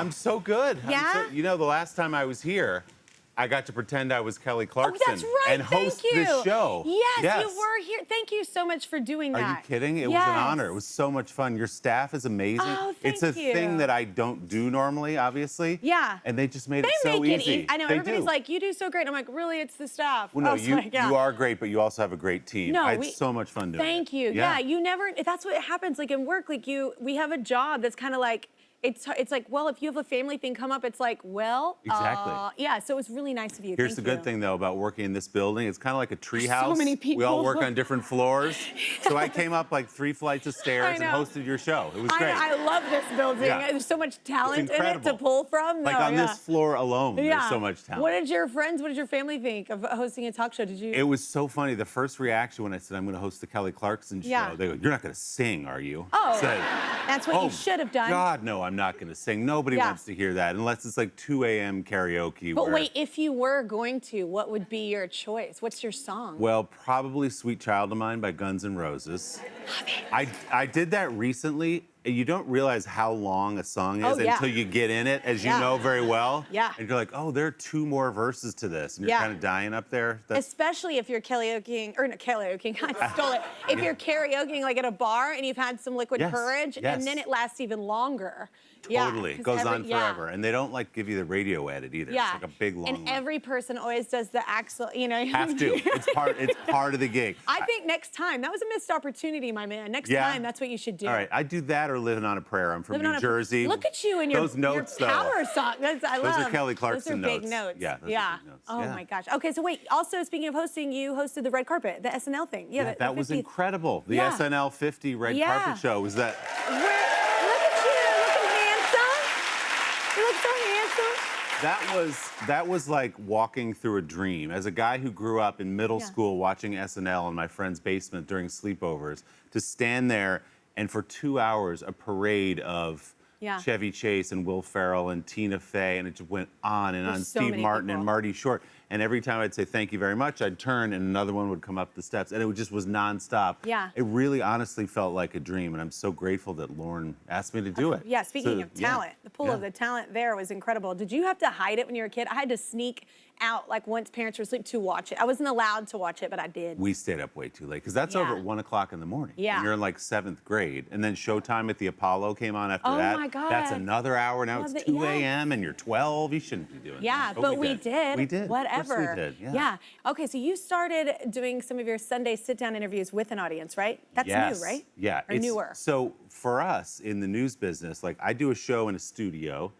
I'm so good. Yeah? You know, the last time I was here, I got to pretend I was Kelly Clarkson that's right. and host this show. Yes, you were here. Thank you so much for doing that. Are you kidding? It was an honor. It was so much fun. Your staff is amazing. Oh, it's thank a you. thing that I don't do normally, obviously. Yeah. And they just made it so easy. I know, everybody's like, you do so great. I'm like, really, it's the staff. Well, no, you are great, but you also have a great team. No, I had so much fun doing it. Thank you. Yeah, you never, that's what happens, like in work, like we have a job that's kind of like, it's like, well, if you have a family thing come up, it's like, well, exactly. Yeah, so it was really nice of you. Here's the good thing, though, about working in this building. It's kind of like a tree house. So many people. We all work on different floors. So I came up like 3 flights of stairs and hosted your show. It was great. I love this building. Yeah. There's so much talent in it to pull from. Like on this floor alone, there's so much talent. What did your friends, what did your family think of hosting a talk show? Did you? It was so funny. The first reaction when I said, I'm going to host the Kelly Clarkson Show, they go, you're not going to sing, are you? Oh, that's what you should have done. God, no, I'm not going to sing. Nobody wants to hear that unless it's like 2 a.m. karaoke. But wait, if you were going to, what would be your choice? What's your song? Well, probably Sweet Child of Mine by Guns N' Roses. Love it. I did that recently. You don't realize how long a song is until you get in it, as you know very well. Yeah. And you're like, oh, there are 2 more verses to this. And you're kind of dying up there. Especially if you're karaokeing, or not karaokeing, I stole it. If you're karaokeing like at a bar and you've had some liquid courage, and then it lasts even longer. Totally. It goes on forever. And they don't like give you the radio edit either. Yeah. It's like a big long And every person always does the axle, you know. Have to. It's part of the gig. I think next time, that was a missed opportunity, my man. Next time, that's what you should do. All right, I do that or Living on a Prayer. I'm from New Jersey. Look at you and your notes, power song. I love. Those are Kelly Clarkson notes. Those are big notes. Yeah, those are big notes. Oh my gosh. Okay, so wait. Also, speaking of hosting, you hosted the red carpet, the SNL thing. Yeah, that was incredible. The SNL 50 red carpet show was that. Look at you, looking handsome. You look so handsome. That was like walking through a dream. As a guy who grew up in middle school watching SNL in my friend's basement during sleepovers, to stand there and for 2 hours, a parade of Chevy Chase and Will Ferrell and Tina Fey, and it just went on and on. Steve Martin and Marty Short. And every time I'd say thank you very much, I'd turn and another one would come up the steps, and it just was nonstop. Yeah. It really honestly felt like a dream, and I'm so grateful that Lauren asked me to do it. Yeah, speaking of talent, the pool of the talent there was incredible. Did you have to hide it when you were a kid? I had to sneak out, like once parents were asleep, to watch it. I wasn't allowed to watch it, but I did. We stayed up way too late, because that's over at 1 o'clock in the morning. Yeah. And you're in like 7th grade. And then Showtime at the Apollo came on after that. Oh my God. That's another hour. Now it's 2 a.m. and you're 12. You shouldn't be doing that. But we did. We did. Whatever. Of course we did. Yeah. Okay, so you started doing some of your Sunday sit-down interviews with an audience, right? That's new, right? Yeah. Or newer? So for us in the news business, like I do a show in a studio.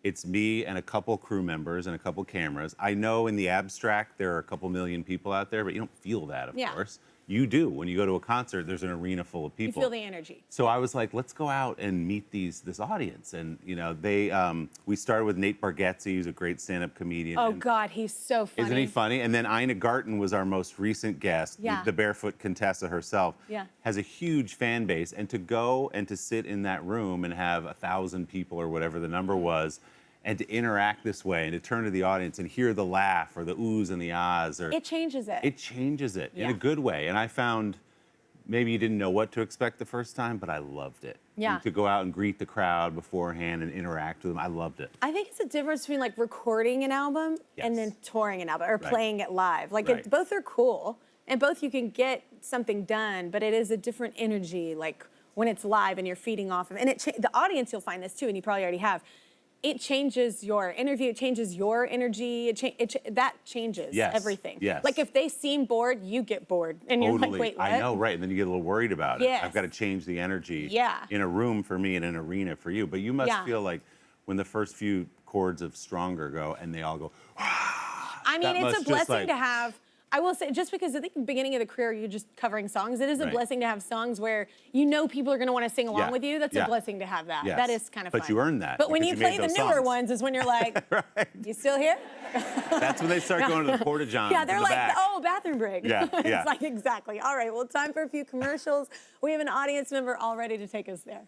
It's me and a couple crew members and a couple cameras. I know in the abstract there are a couple million people out there, but you don't feel that, of course. You do. When you go to a concert, there's an arena full of people. You feel the energy. So I was like, let's go out and meet this audience. And, you know, we started with Nate Bargatze, who's a great stand-up comedian. Oh, God, he's so funny. Isn't he funny? And then Ina Garten was our most recent guest, the barefoot Contessa herself. Has a huge fan base. And to go and to sit in that room and have 1,000 people or whatever the number was, and to interact this way and to turn to the audience and hear the laugh or the oohs and the ahs. It changes it. It changes it in a good way. And I found maybe you didn't know what to expect the first time, but I loved it. Yeah. And to go out and greet the crowd beforehand and interact with them, I loved it. I think it's a difference between like recording an album and then touring an album or playing it live. Like both are cool and both you can get something done, but it is a different energy like when it's live and you're feeding off of it. And the audience, you'll find this too, and you probably already have. It changes your interview, it changes your energy, that changes everything. Yes. Like if they seem bored, you get bored. And you're like, wait, what? I know, right. And then you get a little worried about it. I've got to change the energy in a room for me and an arena for you. But you must feel like when the first few chords of Stronger go and they all go, I mean, it's a blessing to have. I will say, just because I think at the beginning of the career, you're just covering songs, it is a blessing to have songs where you know people are going to want to sing along with you. That's a blessing to have that. That is kind of fun. But you earn that. But when you play the newer ones is when you're like, you still here? That's when they start going to the porta-johns. Yeah, they're like, oh, bathroom break. It's like, exactly. All right, well, time for a few commercials. We have an audience member all ready to take us there.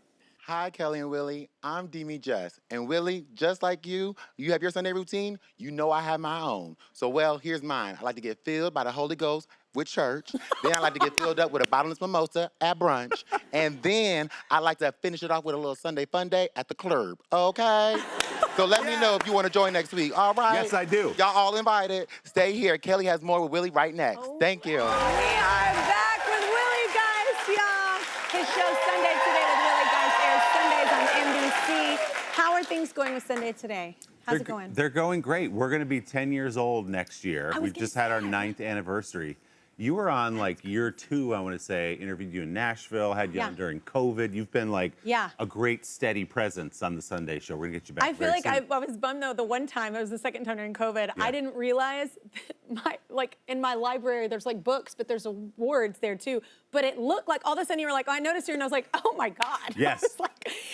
Hi, Kelly and Willie. I'm Demi Just. And Willie, just like you have your Sunday routine. You know I have my own. So, well, here's mine. I like to get filled by the Holy Ghost with church. Then I like to get filled up with a bottomless mimosa at brunch. And then I like to finish it off with a little Sunday fun day at the club. Okay? So let me know if you want to join next week. All right? Yes, I do. Y'all all invited. Stay here. Kelly has more with Willie right next. Thank you. We are back with Willie Geist, y'all. His show Sunday Today with Willie Geist airs Sundays on NBC. How are things going with Sunday Today? How's it going? They're going great. We're going to be 10 years old next year. We've just had our 9th anniversary. You were on like year 2, I want to say, interviewed you in Nashville, had you on during COVID. You've been like a great steady presence on the Sunday show. We're going to get you back I feel like soon. I was bummed though, the one time, it was the second time during COVID, I didn't realize that in my library, there's like books, but there's awards there too. But it looked like, all of a sudden you were like, oh, I noticed you, and I was like, oh my God. Yes.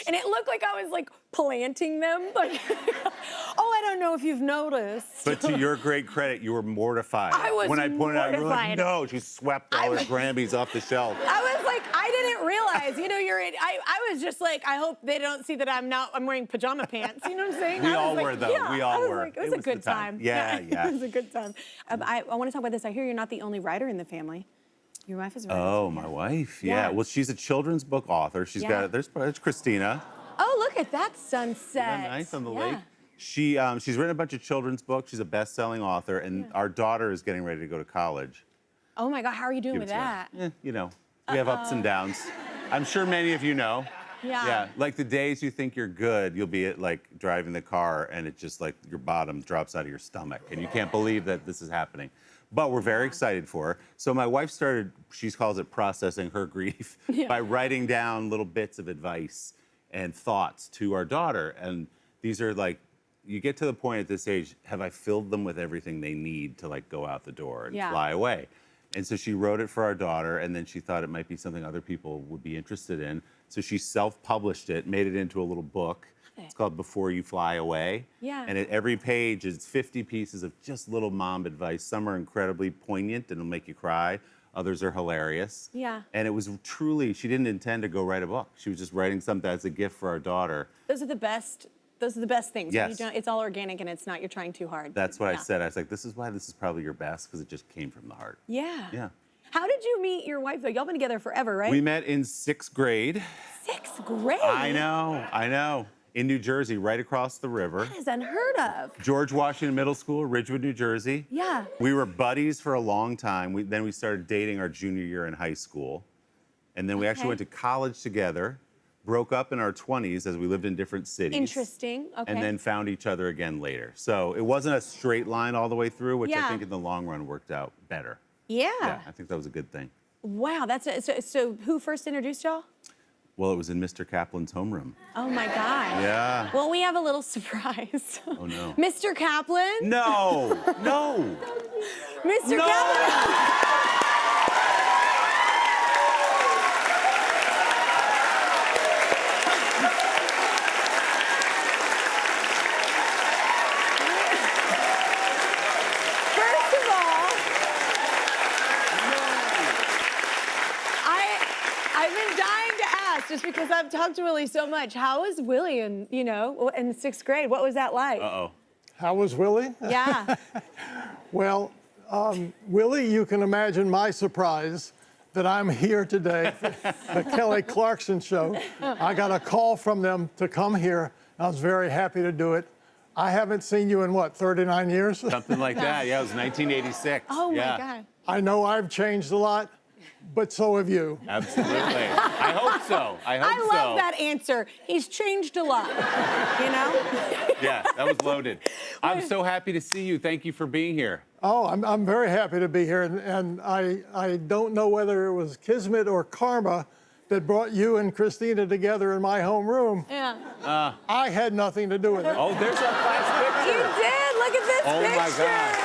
And it looked like I was like planting them. Like, oh, I don't know if you've noticed. But to your great credit, you were mortified. I was when I pointed out, you were like, mortified. no, she swept all her Grammys off the shelf. I was like, I didn't realize, you know, I was just like, I hope they don't see that I'm wearing pajama pants. You know what I'm saying? We all were, though. Yeah, we all were. Like, it was a good time. Yeah. It was a good time. I want to talk about this. I hear you're not the only writer in the family. Your wife is a writer. Oh, my wife. Yeah. Well, she's a children's book author. She's got, there's Christina. Oh, look at that sunset. Isn't that nice on the lake? She's written a bunch of children's books. She's a best-selling author, and our daughter is getting ready to go to college. Oh my God, how are you doing with that? You know, we have ups and downs. I'm sure many of you know. Yeah. Like the days you think you're good, you'll be at like driving the car and it's just like your bottom drops out of your stomach and you can't believe that this is happening. But we're very excited for her. So my wife started, she calls it processing her grief by writing down little bits of advice and thoughts to our daughter. And these are like, you get to the point at this age, have I filled them with everything they need to like go out the door and fly away? And so she wrote it for our daughter, and then she thought it might be something other people would be interested in. So she self-published it, made it into a little book. It's called Before You Fly Away. And at every page is 50 pieces of just little mom advice. Some are incredibly poignant and will make you cry. Others are hilarious. And it was truly, she didn't intend to go write a book. She was just writing something as a gift for our daughter. Those are the best. Those are the best things. Yes. It's all organic and it's not, you're trying too hard. That's what I said. I was like, this is why this is probably your best, because it just came from the heart. Yeah. How did you meet your wife, though? Y'all been together forever, right? We met in 6th grade. 6th grade? I know. In New Jersey, right across the river. That is unheard of. George Washington Middle School, Ridgewood, New Jersey. We were buddies for a long time. Then we started dating our junior year in high school. And then we actually went to college together, broke up in our 20s as we lived in different cities. Interesting, And then found each other again later. So it wasn't a straight line all the way through, which I think in the long run worked out better. Yeah, I think that was a good thing. Wow, so who first introduced y'all? Well, it was in Mr. Kaplan's homeroom. Oh my God. Yeah. Well, we have a little surprise. Oh no. Mr. Kaplan? No. Mr. Kaplan. Just because I've talked to Willie so much. How was Willie in 6th grade? What was that like? How was Willie? Yeah. Well, Willie, you can imagine my surprise that I'm here today for the Kelly Clarkson Show. I got a call from them to come here. I was very happy to do it. I haven't seen you in, 39 years? Something like that. Yeah, it was 1986. Oh, my God. I know I've changed a lot, but so have you. Absolutely. I hope so. I love that answer. He's changed a lot, you know? Yeah, that was loaded. I'm so happy to see you. Thank you for being here. Oh, I'm very happy to be here, and I don't know whether it was kismet or karma that brought you and Christina together in my homeroom. Yeah. I had nothing to do with it. Oh, there's our class picture. You did. Look at this picture. Oh my God.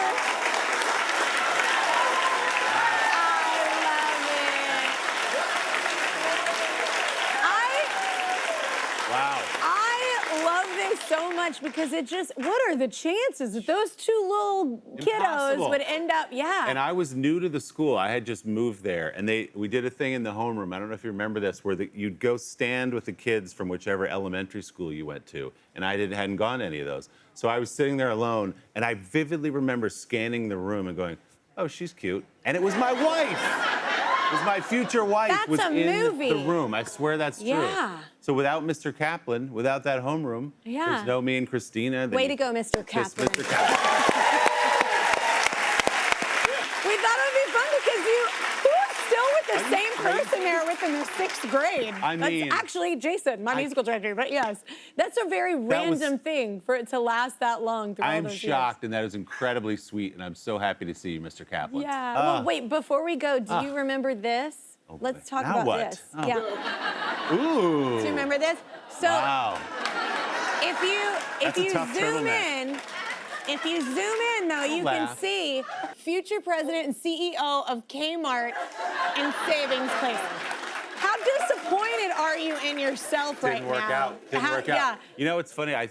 So much because what are the chances that those two little kiddos would end up, And I was new to the school. I had just moved there, and we did a thing in the homeroom. I don't know if you remember this, where you'd go stand with the kids from whichever elementary school you went to, and I hadn't gone to any of those. So I was sitting there alone, and I vividly remember scanning the room and going, oh, she's cute. And it was my wife. Because my future wife That's was a in movie. the room. I swear that's true. Yeah. So without Mr. Kaplan, without that homeroom, Yeah. there's no me and Christina. Way to go, Mr. Just Kaplan. Mr. Kaplan. We thought it would be fun because who's still with the Are you same crazy? person there with in the 6th grade? I mean, that's actually Jason, my musical director. But yes, that's a very random thing for it to last that long through all I'm those shocked, and that is incredibly sweet, and I'm so happy to see you, Mr. Kaplan. years. Yeah. Well, wait. Before we go, do you remember this? Let's talk now about what? this. Oh. Yeah. Ooh. Do you remember this? So Wow. if That's you a tough zoom turtleneck. in. If you zoom in, though, you can laugh. see future president and CEO of Kmart and Savings Place. How disappointed are you in yourself right now? Didn't work out. Didn't work out. Yeah. You know, it's funny. I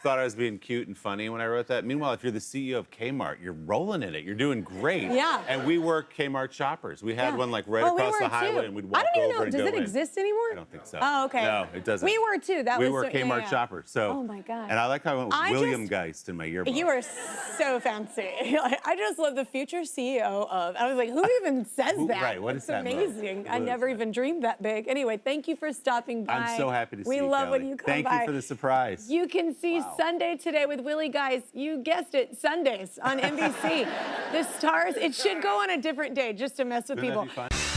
thought I was being cute and funny when I wrote that. Meanwhile, if you're the CEO of Kmart, you're rolling in it. You're doing great. Yeah. And we were Kmart shoppers. We had Yeah. one like right Oh, we across were the highway, too. and we'd I walk don't even over know. and Does go it in. exist anymore? I don't think so. Oh, okay. No, it doesn't. We were too. We were so, Kmart yeah. shoppers. So. Oh my God. And I like how I went with I William just- Geist in my yearbook. You are so fancy. I just love the future CEO of. I was like, who even says that? right, what is That's that, Mo? amazing. I What is never that? even dreamed that big. Anyway, thank you for stopping by. I'm so happy to see we you, love Kelly. when you come Thank by. you for the surprise. You can see Sunday Today with Willie Geist. You guessed it, Sundays on NBC. The stars. It should go on a different day just to mess with Wouldn't people. that be fun?